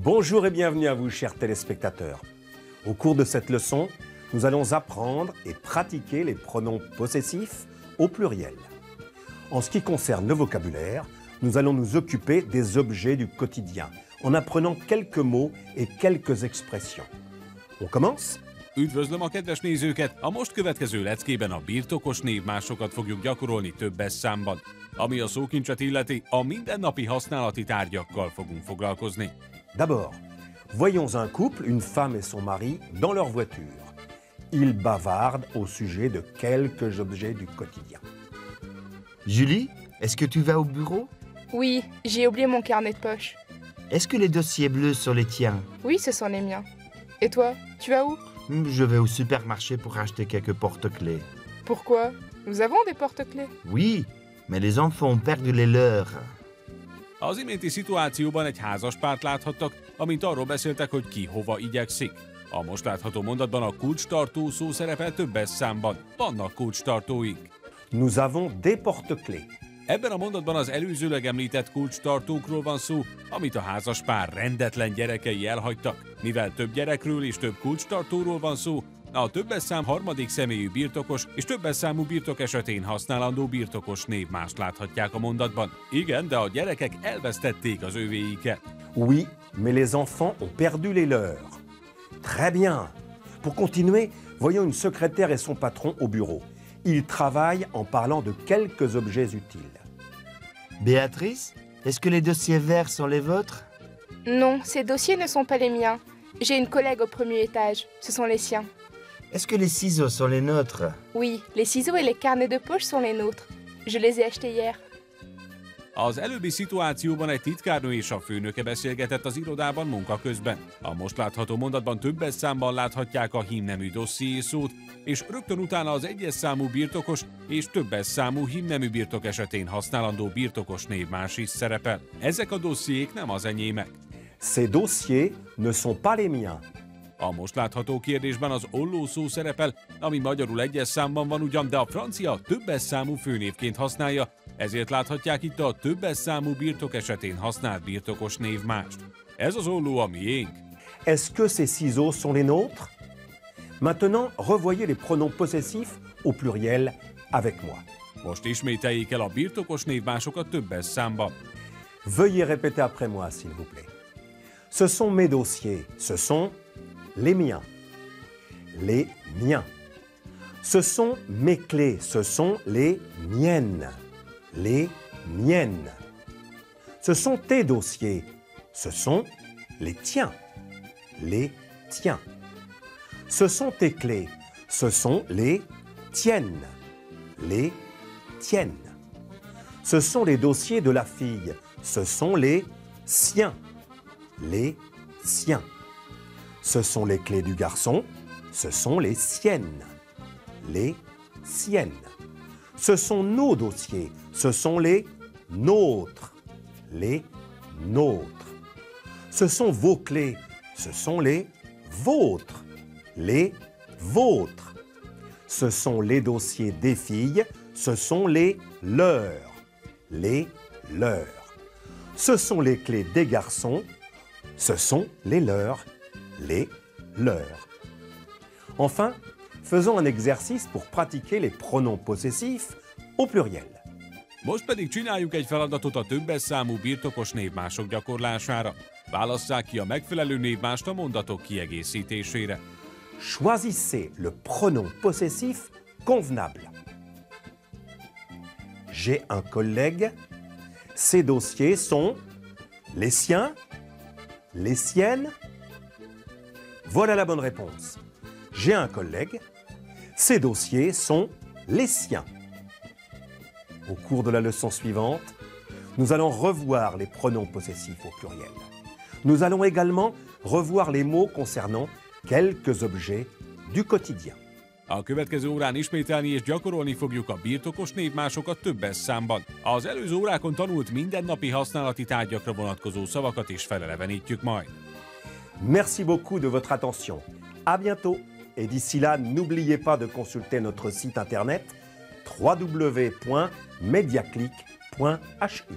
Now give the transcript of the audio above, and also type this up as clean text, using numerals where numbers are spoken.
Bonjour et bienvenue à vous, chers téléspectateurs. Au cours de cette leçon, nous allons apprendre et pratiquer les pronoms possessifs au pluriel. En ce qui concerne le vocabulaire, nous allons nous occuper des objets du quotidien, en apprenant quelques mots et quelques expressions. On commence? Üdvözlöm a kedves nézőket! A most következő leckében a birtokos névmásokat fogjuk gyakorolni többes számban. Ami a szókincset illeti, a mindennapi használati tárgyakkal fogunk foglalkozni. D'abord, voyons un couple, une femme et son mari, dans leur voiture. Ils bavardent au sujet de quelques objets du quotidien. Julie, est-ce que tu vas au bureau? Oui, j'ai oublié mon carnet de poche. Est-ce que les dossiers bleus sont les tiens? Oui, ce sont les miens. Et toi, tu vas où? Je vais au supermarché pour acheter quelques porte-clés. Pourquoi? Nous avons des porte-clés. Oui, mais les enfants ont perdu les leurs. Az iménti szituációban egy házaspárt láthattak, amint arról beszéltek, hogy ki hova igyekszik. A most látható mondatban a kulcstartó szó szerepel többes számban. Vannak kulcstartóink. Nous avons des porte-clés. Ebben a mondatban az előzőleg említett kulcstartókról van szó, amit a házaspár rendetlen gyerekei elhagytak. Mivel több gyerekről és több kulcstartóról van szó, a többes szám harmadik személyű birtokos és többes számú birtok esetén használandó birtokos névmást láthatják a mondatban. Igen, de a gyerekek elvesztették az övéiket. Oui, mais les enfants ont perdu les leurs. Très bien. Pour continuer, voyons une secrétaire et son patron au bureau. Ils travaillent en parlant de quelques objets utiles. Béatrice, est-ce que les dossiers verts sont les vôtres? Non, ces dossiers ne sont pas les miens. J'ai une collègue au premier étage. Ce sont les siens. Est-ce que les ciseaux sont les nôtres? Oui, les ciseaux et les carnets de poche sont les nôtres. Je les ai achetés hier. Az előbbi szituációban egy titkárnő és a főnöke beszélgetett az irodában munka közben. A most látható mondatban többes számban láthatják a hímnemű dosszié szót, és rögtön utána az egyes számú birtokos és többes számú hímnemű birtok esetén használandó birtokos névmás is szerepel. Ezek a dossziék nem az enyémek. Ces dossiers ne sont pas les miens. A most látható kérdésben az olló szó szerepel, ami magyarul egyes számban van ugyan, de a francia többes számú főnévként használja, ezért láthatják itt a többes számú birtok esetén használt birtokos névmást. Ez az olló a miénk. Est-ce que ces ciseaux sont les nôtres? Maintenant, revoyez les pronoms possessifs au pluriel avec moi. Most ismételjék el a birtokos névmásokat többes számban. Veuillez répéter après moi, s'il vous plaît. Ce sont mes dossiers, ce sont les miens. Les miens. Ce sont mes clés, ce sont les miennes. Les miennes. Ce sont tes dossiers, ce sont les tiens. Les tiens. Ce sont tes clés, ce sont les tiennes. Les tiennes. Ce sont les dossiers de la fille, ce sont les siens. Les siens. Ce sont les clés du garçon, ce sont les siennes. Les siennes. Ce sont nos dossiers, ce sont les nôtres. Les nôtres. Ce sont vos clés, ce sont les vôtres. Les vôtres. Ce sont les dossiers des filles, ce sont les leurs. Les leurs. Ce sont les clés des garçons, ce sont les leurs. Les leurs. Enfin, faisons un exercice pour pratiquer les pronoms possessifs au pluriel. Most pedig csináljuk egy feladatot a többes számú birtokos névmások gyakorlására. Válasszák ki a megfelelő névmást a mondatok kiegészítésére. Choisissez le pronom possessif convenable. J'ai un collègue. Ses dossiers sont les siens, les siennes. Voilà la bonne réponse. J'ai un collègue. Ses dossiers sont les siens. Au cours de la leçon suivante, nous allons revoir les pronoms possessifs au pluriel. Nous allons également revoir les mots concernant quelques objets du quotidien. A következő órán ismételni és gyakorolni fogjuk a birtokos névmásokat többes számban. Az előző órákon tanult mindennapi használati tárgyakra vonatkozó szavakat is felelevenítjük majd. Merci beaucoup de votre attention. À bientôt. Et d'ici là, n'oubliez pas de consulter notre site internet www.mediaclick.hu.